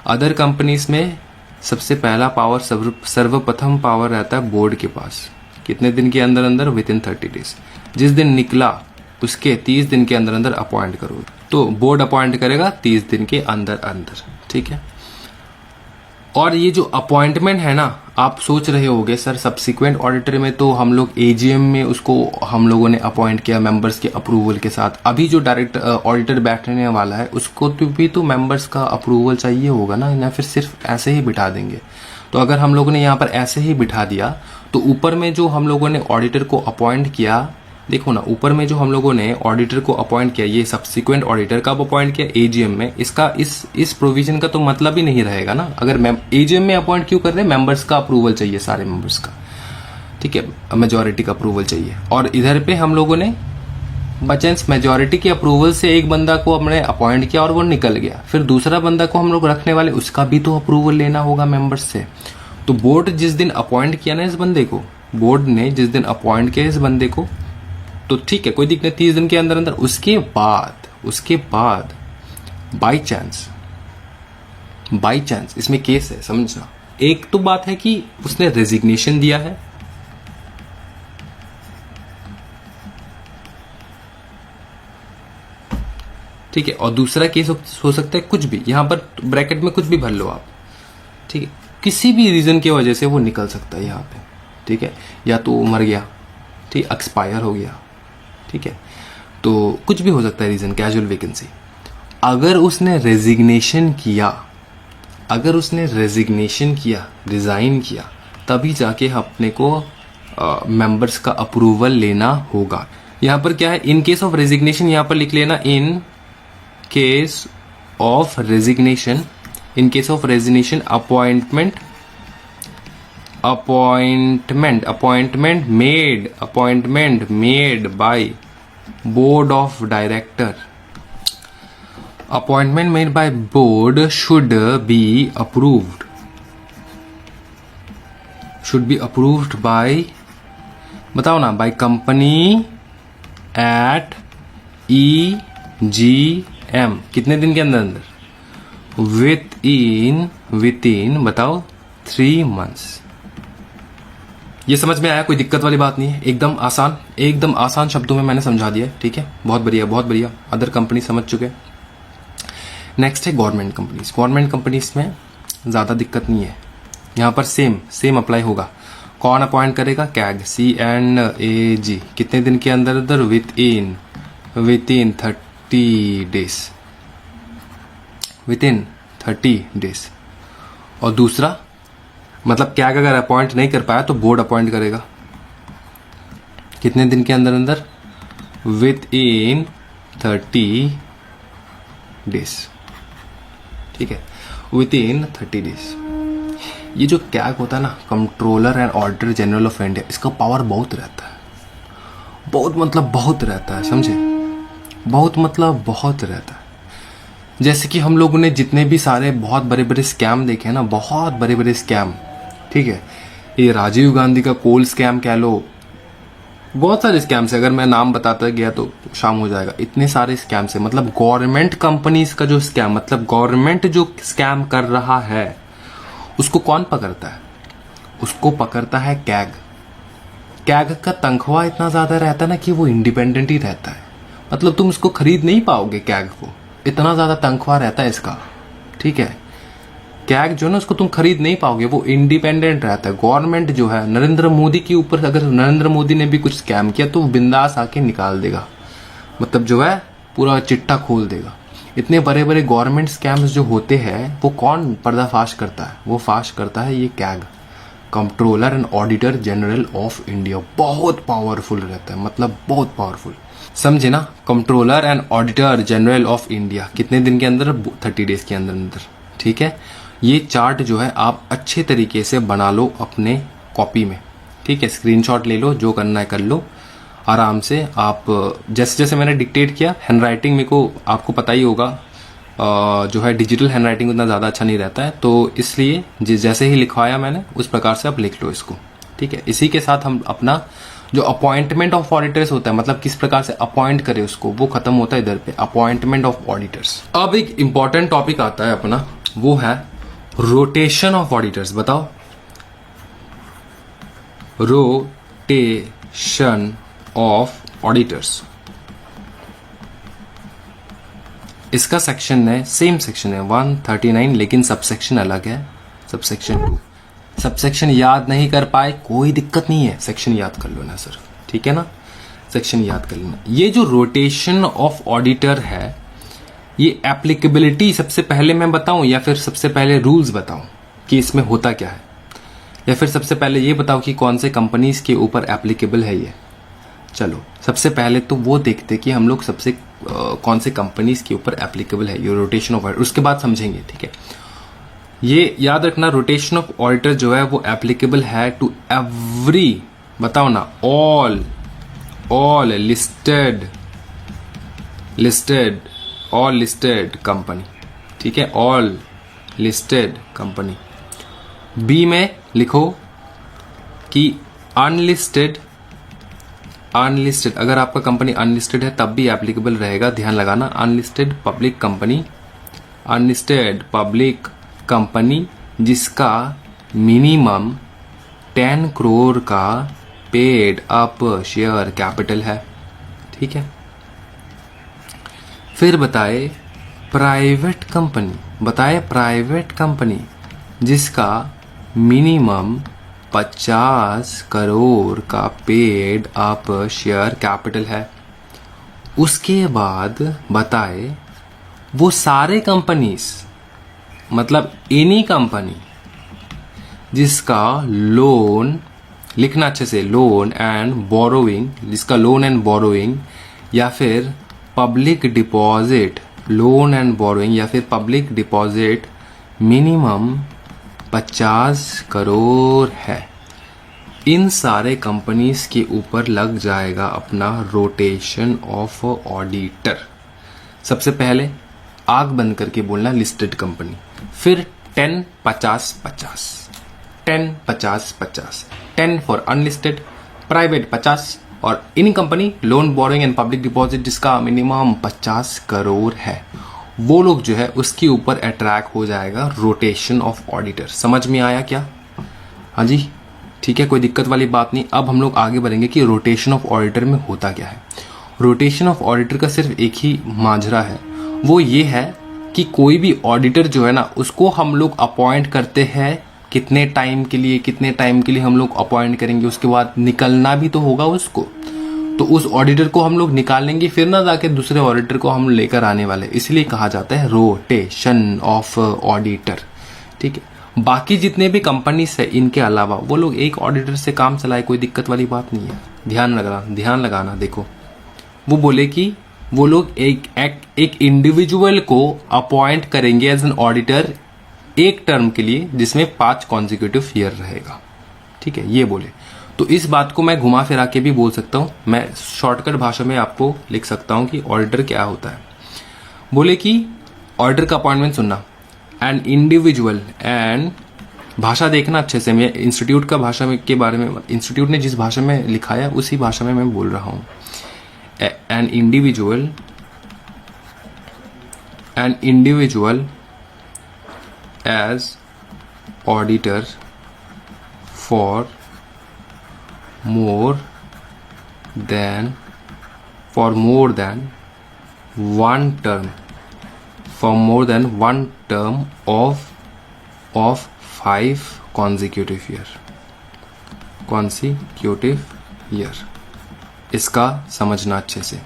[SPEAKER 1] अदर कंपनीज में सबसे पहला पावर, सर्वप्रथम पावर रहता है बोर्ड के पास। कितने दिन के अंदर अंदर? Within 30 days. जिस दिन निकला उसके 30 दिन के अंदर अंदर अपॉइंट करो, तो बोर्ड अपॉइंट करेगा 30 दिन के अंदर अंदर, ठीक है। और ये जो अपॉइंटमेंट है ना, आप सोच रहे होगे सर सब्सिक्वेंट ऑडिटर में तो हम लोग एजीएम में उसको हम लोगों ने अपॉइंट किया मेंबर्स के अप्रूवल के साथ, अभी जो डायरेक्ट ऑडिटर बैठने वाला है उसको भी तो मेंबर्स का अप्रूवल चाहिए होगा ना, या फिर सिर्फ ऐसे ही बिठा देंगे? तो अगर हम लोगों ने यहाँ पर ऐसे ही बिठा दिया तो ऊपर में जो हम लोगों ने ऑडिटर को अपॉइंट किया, देखो ना, ऊपर में जो हम लोगों ने ऑडिटर को अपॉइंट किया, ये सब्सिक्वेंट ऑडिटर कब अपॉइंट किया? एजीएम में। इसका इस प्रोविजन का तो मतलब ही नहीं रहेगा ना। अगर एजीएम में अपॉइंट क्यों कर रहे हैं? मेंबर्स का अप्रूवल चाहिए, सारे मेंबर्स का, ठीक है, मेजोरिटी का अप्रूवल चाहिए। और इधर पे हम लोगों ने बचेंस मेजोरिटी के अप्रूवल से एक बंदा को हमने अपॉइंट किया और वो निकल गया, फिर दूसरा बंदा को हम लोग रखने वाले, उसका भी तो अप्रूवल लेना होगा मेंबर्स से। तो बोर्ड जिस दिन अपॉइंट किया ना इस बंदे को, बोर्ड ने जिस दिन अपॉइंट किया इस बंदे को, तो ठीक है, कोई दिक्कत नहीं, 30 दिन के अंदर अंदर। उसके बाद बाई चांस इसमें केस है, समझना। एक तो बात है कि उसने रेजिग्नेशन दिया है, ठीक है, और दूसरा केस हो सकता है कुछ भी, यहां पर ब्रैकेट में कुछ भी भर लो आप, ठीक है, किसी भी रीजन की वजह से वो निकल सकता है यहाँ पे, ठीक है, या तो मर गया, ठीक, एक्सपायर हो गया, ठीक है, तो कुछ भी हो सकता है रीजन, कैजुअल वैकेंसी। अगर उसने रेजिग्नेशन किया, रिजाइन किया, तभी जाके अपने को मेंबर्स का अप्रूवल लेना होगा। यहां पर क्या है? इन केस ऑफ रेजिग्नेशन, यहां पर लिख लेना इन case of resignation, appointment made by board of director appointment made by board should be approved, should be approved by, बताओ ना, बाय कंपनी एट EGM, कितने दिन के अंदर अंदर, विद इन बताओ 3 months। ये समझ में आया? कोई दिक्कत वाली बात नहीं है, एकदम आसान शब्दों में मैंने समझा दिया। ठीक है, बहुत बढ़िया। अदर कंपनी समझ चुके। नेक्स्ट है गवर्नमेंट कंपनीज। गवर्नमेंट कंपनीज में ज्यादा दिक्कत नहीं है, यहां पर सेम अप्लाई होगा। कौन अपॉइंट करेगा? कैग, CNAG, कितने दिन के अंदर अंदर, with in 30 days, with in 30 days। और दूसरा मतलब कैग अगर अपॉइंट नहीं कर पाया तो बोर्ड अपॉइंट करेगा, कितने दिन के अंदर अंदर, विद इन 30 days। ठीक है, विद इन 30 days। ये जो कैग होता है ना, controller and auditor general of India, इसका पावर बहुत रहता है, बहुत रहता है, समझे? बहुत रहता है। जैसे कि हम लोगों ने जितने भी सारे बहुत बड़े स्कैम देखे हैं ना, बहुत बड़े स्कैम, ठीक है, ये राजीव गांधी का कोल स्कैम कह लो, बहुत सारे स्कैम से, अगर मैं नाम बताता गया तो शाम हो जाएगा, इतने सारे स्कैम से। मतलब गवर्नमेंट कंपनीज का जो स्कैम, मतलब गवर्नमेंट जो स्कैम कर रहा है उसको कौन पकड़ता है? उसको पकड़ता है कैग। कैग का तनख्वाह इतना ज्यादा रहता है ना कि वो इंडिपेंडेंट ही रहता है, मतलब तुम इसको खरीद नहीं पाओगे कैग को, इतना ज्यादा तनख्वाह रहता है इसका। ठीक है, कैग जो ना, उसको तुम खरीद नहीं पाओगे, वो इंडिपेंडेंट रहता है। गवर्नमेंट जो है, नरेंद्र मोदी के ऊपर अगर नरेंद्र मोदी ने भी कुछ स्कैम किया तो बिंदास आके निकाल देगा, मतलब जो है पूरा चिट्टा खोल देगा। इतने बड़े गवर्नमेंट स्कैम्स जो होते हैं वो कौन पर्दाफाश करता है? वो फाश करता है ये CAG, controller and auditor general of India. बहुत पावरफुल रहता है, मतलब बहुत पावरफुल, समझे ना? Controller and auditor general of India, कितने दिन के अंदर? 30 days के अंदर अंदर। ठीक है, ये चार्ट जो है आप अच्छे तरीके से बना लो अपने कॉपी में। ठीक है, स्क्रीनशॉट ले लो, जो करना है कर लो आराम से। आप जैसे मैंने डिक्टेट किया, हैंडराइटिंग मेरे को आपको पता ही होगा, जो है डिजिटल हैंडराइटिंग उतना ज़्यादा अच्छा नहीं रहता है, तो इसलिए जैसे ही लिखवाया मैंने उस प्रकार से आप लिख लो इसको। ठीक है, इसी के साथ हम अपना जो अपॉइंटमेंट ऑफ ऑडिटर्स होता है, मतलब किस प्रकार से अपॉइंट करे उसको, वो खत्म होता है इधर पे, अपॉइंटमेंट ऑफ ऑडिटर्स। अब एक इंपॉर्टेंट टॉपिक आता है अपना, वो है रोटेशन ऑफ ऑडिटर्स। बताओ, रोटेशन ऑफ ऑडिटर्स, इसका सेक्शन है, सेम सेक्शन है 139, लेकिन सबसेक्शन अलग है, सबसेक्शन 2। सबसेक्शन याद नहीं कर पाए कोई दिक्कत नहीं है, सेक्शन याद कर लो ना सर, ठीक है ना, सेक्शन याद कर लेना। ये जो रोटेशन ऑफ ऑडिटर है, ये एप्लीकेबिलिटी सबसे पहले मैं बताऊं या फिर सबसे पहले रूल्स बताऊं कि इसमें होता क्या है, या फिर सबसे पहले ये बताओ कि कौन से कंपनीज के ऊपर एप्लीकेबल है ये? चलो सबसे पहले तो वो देखते कि हम लोग सबसे कौन से कंपनीज के ऊपर एप्लीकेबल है ये रोटेशन ऑफ ऑडिटर, उसके बाद समझेंगे। ठीक है, ये याद रखना, रोटेशन ऑफ ऑडिटर जो है वो एप्लीकेबल है टू एवरी, बताओ ना, ऑल लिस्टेड कंपनी। ठीक है, ऑल लिस्टेड कंपनी। बी में लिखो कि अनलिस्टेड, अगर आपका कंपनी अनलिस्टेड है तब भी एप्लीकेबल रहेगा, ध्यान लगाना। अनलिस्टेड पब्लिक कंपनी जिसका मिनिमम 10 crore का पेड अप शेयर कैपिटल है। ठीक है, फिर बताए प्राइवेट कंपनी जिसका मिनिमम 50 crore का पेड अप शेयर कैपिटल है। उसके बाद बताए वो सारे कंपनीज, मतलब एनी कंपनी जिसका लोन, लिखना अच्छे से, लोन एंड बोरोइंग या फिर public deposit, loan and borrowing या फिर पब्लिक डिपॉजिट मिनिमम 50 crore है। इन सारे कंपनीज के ऊपर लग जाएगा अपना रोटेशन ऑफ ऑडिटर। सबसे पहले आग बंद करके बोलना लिस्टेड कंपनी। फिर 10 50 50, 10 50 50, 10 फॉर अनलिस्टेड, प्राइवेट 50 और इन company loan borrowing and public deposit जिसका मिनिमम 50 करोड़ है, वो लोग जो है उसके ऊपर अट्रैक्ट हो जाएगा रोटेशन ऑफ ऑडिटर। समझ में आया क्या? हाँ जी, ठीक है, कोई दिक्कत वाली बात नहीं। अब हम लोग आगे बढ़ेंगे कि रोटेशन ऑफ ऑडिटर में होता क्या है। रोटेशन ऑफ ऑडिटर का सिर्फ एक ही माजरा है, वो ये है कि कोई भी ऑडिटर जो है ना उसको हम लोग अपॉइंट करते हैं कितने टाइम के लिए हम लोग अपॉइंट करेंगे, उसके बाद निकलना भी तो होगा उसको, तो उस ऑडिटर को हम लोग निकालेंगे, फिर ना जाके दूसरे ऑडिटर को हम लेकर आने वाले, इसलिए कहा जाता है रोटेशन ऑफ ऑडिटर। ठीक है, बाकी जितने भी कंपनीज है इनके अलावा वो लोग एक ऑडिटर से काम चलाए, कोई दिक्कत वाली बात नहीं है। ध्यान लगाना। देखो वो बोले कि वो लोग एक इंडिविजुअल को अपॉइंट करेंगे एज एन ऑडिटर एक टर्म के लिए जिसमें 5 कॉन्जिक्यूटिव ईयर रहेगा। ठीक है, ये बोले। तो इस बात को मैं घुमा फिरा के भी बोल सकता हूं, मैं शॉर्टकट भाषा में आपको लिख सकता हूं कि ऑडिटर क्या होता है। बोले कि ऑडिटर का अपॉइंटमेंट सुनना, एन इंडिविजुअल, एंड भाषा देखना अच्छे से, मैं इंस्टीट्यूट का भाषा में के बारे में, इंस्टीट्यूट ने जिस भाषा में लिखाया उसी भाषा में मैं बोल रहा हूं। An individual as auditor for more than one term of 5 consecutive year। इसका समझना अच्छे से।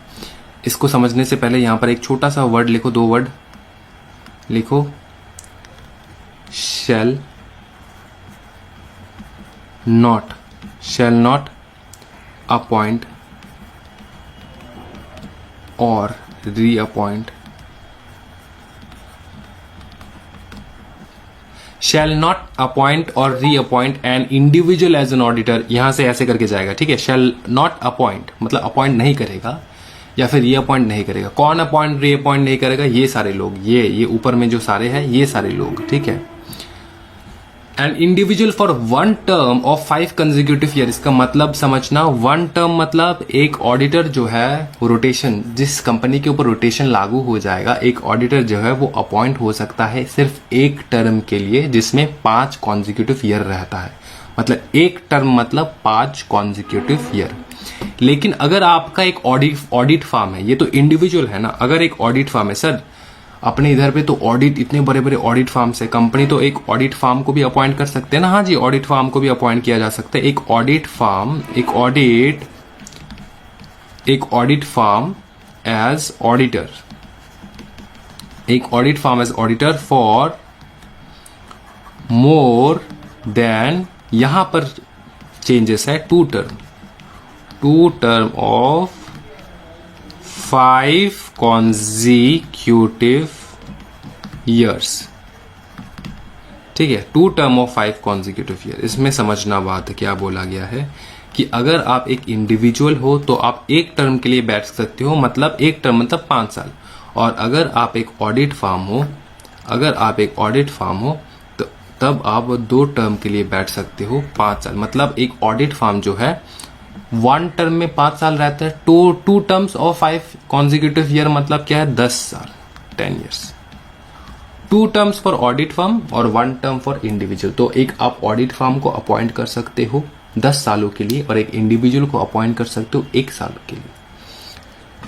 [SPEAKER 1] इसको समझने से पहले यहां पर एक छोटा सा वर्ड लिखो, 2 वर्ड लिखो, shall not appoint or reappoint, shall not appoint or reappoint an individual as an auditor। यहां से ऐसे करके जाएगा, ठीक है। shall not appoint मतलब अपॉइंट नहीं करेगा या फिर रीअपॉइंट नहीं करेगा। कौन अपॉइंट रीअपॉइंट नहीं करेगा? ये सारे लोग, ये ऊपर में जो सारे हैं ये सारे लोग, ठीक है। An individual for 1 term of 5 consecutive year. इसका मतलब समझना, 1 टर्म मतलब एक ऑडिटर जो है रोटेशन, जिस कंपनी के ऊपर रोटेशन लागू हो जाएगा, एक ऑडिटर जो है वो अपॉइंट हो सकता है सिर्फ एक टर्म के लिए जिसमें 5 कॉन्जिक्यूटिव ईयर रहता है। मतलब एक टर्म मतलब 5 कॉन्जिक्यूटिव ईयर। लेकिन अगर आपका एक ऑडिट फार्म है, ये तो इंडिविजुअल है ना, अगर एक ऑडिट फार्म है, सर अपने इधर पे तो ऑडिट, इतने बड़े बड़े ऑडिट फार्म्स है, कंपनी तो एक ऑडिट फार्म को भी अपॉइंट कर सकते हैं ना। हाँ जी, ऑडिट फार्म को भी अपॉइंट किया जा सकता है। एक ऑडिट फार्म एज ऑडिटर, एक audit firm as auditor for more than, यहां पर चेंजेस है, 2 टर्म ऑफ 5 consecutive years। ठीक है, 2 टर्म ऑफ 5 consecutive year। इसमें समझना बात है, क्या बोला गया है कि अगर आप एक इंडिविजुअल हो तो आप एक टर्म के लिए बैठ सकते हो, मतलब एक टर्म मतलब 5 साल। और अगर आप एक ऑडिट फार्म हो, तो तब आप 2 टर्म के लिए बैठ सकते हो 5 साल। मतलब एक ऑडिट फार्म जो है 1 टर्म में 5 साल रहता है। 2 टर्म्स ऑफ 5 consecutive year मतलब क्या है? 10 साल, 10 years। 2 terms for audit firm और 1 टर्म फॉर इंडिविजुअल। तो एक आप ऑडिट फर्म को अपॉइंट कर सकते हो 10 सालों के लिए और एक इंडिविजुअल को अपॉइंट कर सकते हो 1 साल के लिए।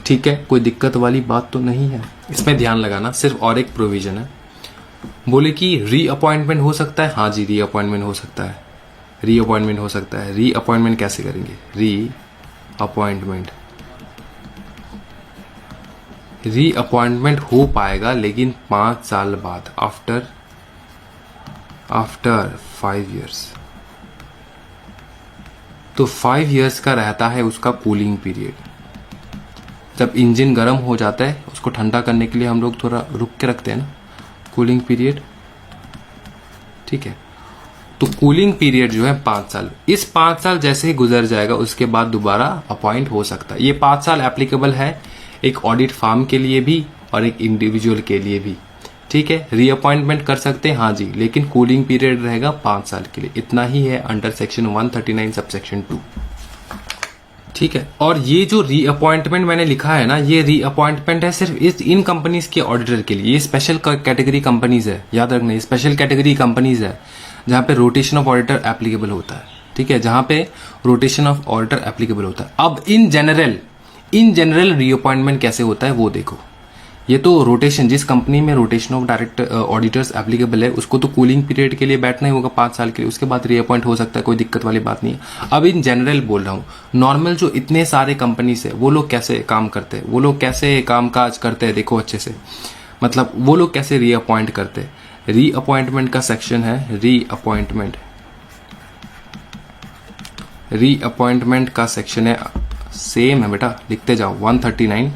[SPEAKER 1] ठीक है, कोई दिक्कत वाली बात तो नहीं है, इसमें ध्यान लगाना। सिर्फ और एक प्रोविजन है, बोले कि रीअपॉइंटमेंट हो सकता है। हाँ जी, रीअपॉइंटमेंट हो सकता है, रीअपॉइंटमेंट हो सकता है। रीअपॉइंटमेंट कैसे करेंगे? रीअपॉइंटमेंट हो पाएगा लेकिन 5 साल बाद, आफ्टर 5 years। तो 5 years का रहता है उसका कूलिंग पीरियड। जब इंजन गर्म हो जाता है उसको ठंडा करने के लिए हम लोग थोड़ा रुक के रखते हैं ना, कूलिंग पीरियड। ठीक है, तो कूलिंग पीरियड जो है 5 साल। इस 5 साल जैसे ही गुजर जाएगा उसके बाद दोबारा अपॉइंट हो सकता है। ये 5 साल एप्लीकेबल है एक ऑडिट फार्म के लिए भी और एक इंडिविजुअल के लिए भी। ठीक है, रीअपॉइंटमेंट कर सकते हैं हाँ जी, लेकिन कूलिंग पीरियड रहेगा 5 साल के लिए। इतना ही है अंडर सेक्शन 139 सबसेक्शन 2। ठीक है, और ये जो रीअपॉइंटमेंट मैंने लिखा है ना, ये रीअपॉइंटमेंट है सिर्फ इन कंपनीज के ऑडिटर के लिए। ये स्पेशल कैटेगरी कंपनीज है, याद रखना, ये स्पेशल कैटेगरी कंपनीज है जहां पे रोटेशन ऑफ ऑडिटर एप्लीकेबल होता है। ठीक है, जहां पे रोटेशन ऑफ ऑडिटर एप्लीकेबल होता है। अब इन जनरल रीअपॉइंटमेंट कैसे होता है वो देखो। ये तो रोटेशन, जिस कंपनी में rotation of direct auditors applicable है उसको तो कूलिंग पीरियड के लिए बैठना ही होगा 5 साल के लिए, उसके बाद रीअपॉइंट हो सकता है, कोई दिक्कत वाली बात नहीं है। अब इन जनरल बोल रहा हूँ, नॉर्मल जो इतने सारे कंपनीज है वो लोग कैसे काम करते हैं, वो लोग कैसे काम काज करते हैं, देखो अच्छे से, मतलब वो लोग कैसे रीअपॉइंट करते हैं। रीअपॉइंटमेंट का सेक्शन है, रीअपॉइंटमेंट का सेक्शन है, सेम है बेटा, लिखते जाओ, 139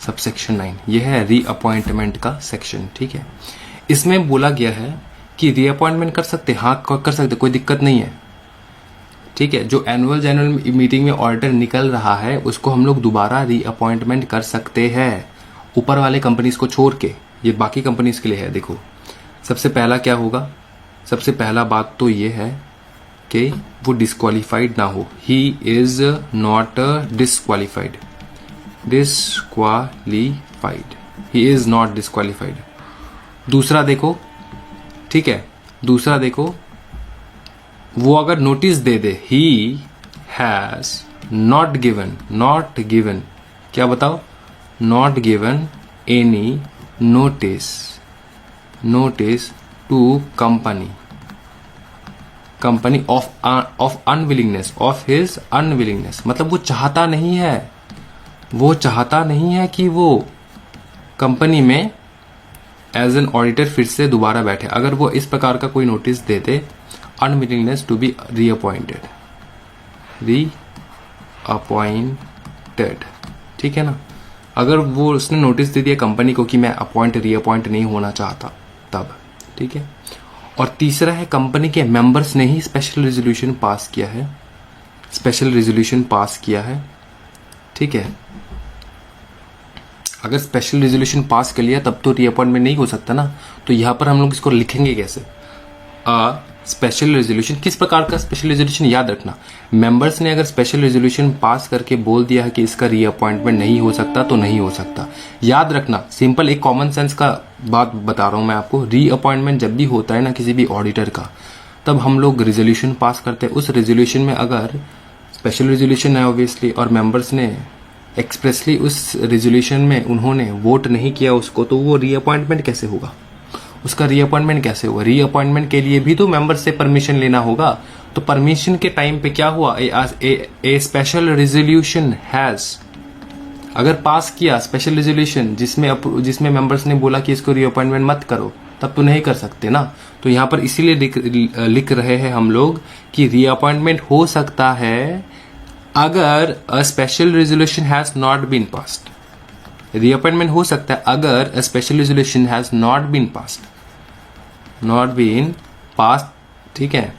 [SPEAKER 1] सबसेक्शन 9, यह है रीअपॉइंटमेंट का सेक्शन। ठीक है, इसमें बोला गया है कि रीअपॉइंटमेंट कर सकते, हाँ कर सकते, कोई दिक्कत नहीं है। ठीक है, जो एनुअल जनरल मीटिंग में ऑडिटर निकल रहा है उसको हम लोग दोबारा रीअपॉइंटमेंट कर सकते हैं, ऊपर वाले कंपनीज को छोड़ के। ये बाकी कंपनीज के लिए है। देखो सबसे पहला क्या होगा, सबसे पहला बात तो ये है कि वो डिस्क्वालीफाइड ना हो, he is not disqualified, he is not disqualified. दूसरा देखो, ठीक है, दूसरा देखो, वो अगर नोटिस दे दे, ही हैज नॉट गिवन, क्या बताओ, not given any notice to company of unwillingness, of his unwillingness, मतलब वो चाहता नहीं है कि वो कंपनी में एज एन ऑडिटर फिर से दोबारा बैठे। अगर वो इस प्रकार का कोई नोटिस दे दे, अनविलिंगनेस टू बी रीअपॉइंटेड, ठीक है ना, अगर वो उसने नोटिस दे दिया कंपनी को कि मैं रीअपॉइंट नहीं होना चाहता तब। ठीक है, और तीसरा है कंपनी के मेंबर्स ने ही स्पेशल रेजोल्यूशन पास किया है, ठीक है, अगर स्पेशल रेजोल्यूशन पास कर लिया तब तो रीअपॉइंटमेंट नहीं हो सकता ना। तो यहां पर हम लोग इसको लिखेंगे कैसे, स्पेशल रेजोल्यूशन। किस प्रकार का स्पेशल रेजोल्यूशन, याद रखना, मेंबर्स ने अगर स्पेशल रेजोल्यूशन पास करके बोल दिया है कि इसका रीअपॉइंटमेंट नहीं हो सकता तो नहीं हो सकता। याद रखना, सिंपल एक कॉमन सेंस का बात बता रहा हूं मैं आपको। रीअपॉइंटमेंट जब भी होता है ना किसी भी ऑडिटर का, तब हम लोग रेजोल्यूशन पास करते हैं। उस रेजोल्यूशन में अगर स्पेशल रेजोल्यूशन है ऑब्वियसली, और मेंबर्स ने एक्सप्रेसली उस रेजोल्यूशन में उन्होंने वोट नहीं किया उसको, तो वो रीअपॉइंटमेंट कैसे होगा, उसका रीअपॉइंटमेंट कैसे होगा। रीअपॉइंटमेंट के लिए भी तो मेंबर से परमिशन लेना होगा। तो परमिशन के टाइम पे क्या हुआ, ए स्पेशल रेजोल्यूशन हैज, अगर पास किया स्पेशल रेजोल्यूशन जिसमें मेंबर्स ने बोला कि इसको रीअपॉइंटमेंट मत करो, तब तो नहीं कर सकते ना। तो यहां पर इसीलिए लिख रहे हैं हम लोग कि रीअपॉइंटमेंट हो सकता है अगर a special resolution has not been passed. Reappointment हो सकता है अगर a special resolution has not been passed, ठीक है।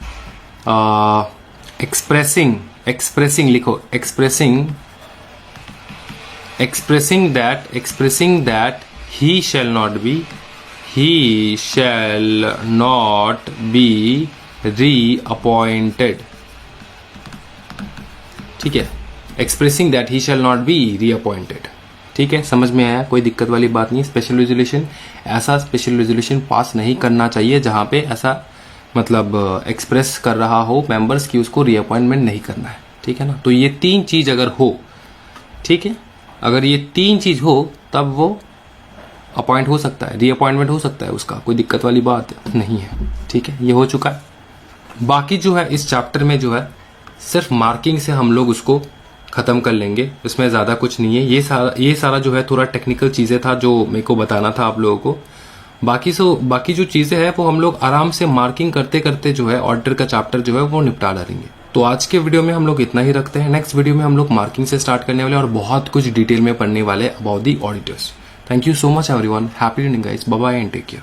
[SPEAKER 1] एक्सप्रेसिंग लिखो, expressing that he shall not be reappointed, ठीक है, expressing that he shall not be reappointed. ठीक है, समझ में आया, कोई दिक्कत वाली बात नहीं। स्पेशल रेजोल्यूशन, ऐसा स्पेशल रेजोल्यूशन पास नहीं करना चाहिए जहां पे ऐसा मतलब एक्सप्रेस कर रहा हो मेंबर्स की उसको रीअपॉइंटमेंट नहीं करना है। ठीक है ना, तो ये 3 चीज अगर हो, ठीक है, अगर ये 3 चीज हो तब वो अपॉइंट हो सकता है, रीअपॉइंटमेंट हो सकता है उसका, कोई दिक्कत वाली बात नहीं है। ठीक है, ये हो चुका है। बाकी जो है इस चैप्टर में जो है सिर्फ मार्किंग से हम लोग उसको खत्म कर लेंगे, इसमें ज्यादा कुछ नहीं है। ये सारा जो है थोड़ा टेक्निकल चीजें था जो मेरे को बताना था आप लोगों को। बाकी जो चीजें हैं वो हम लोग आराम से मार्किंग करते करते जो है ऑडिटर का चैप्टर जो है वो निपटा डालेंगे। तो आज के वीडियो में हम लोग इतना ही रखते हैं। नेक्स्ट वीडियो में हम लोग मार्किंग से स्टार्ट करने वाले और बहुत कुछ डिटेल में पढ़ने वाले about the auditors. Thank you so much everyone, happy learning guys, bye bye and take care.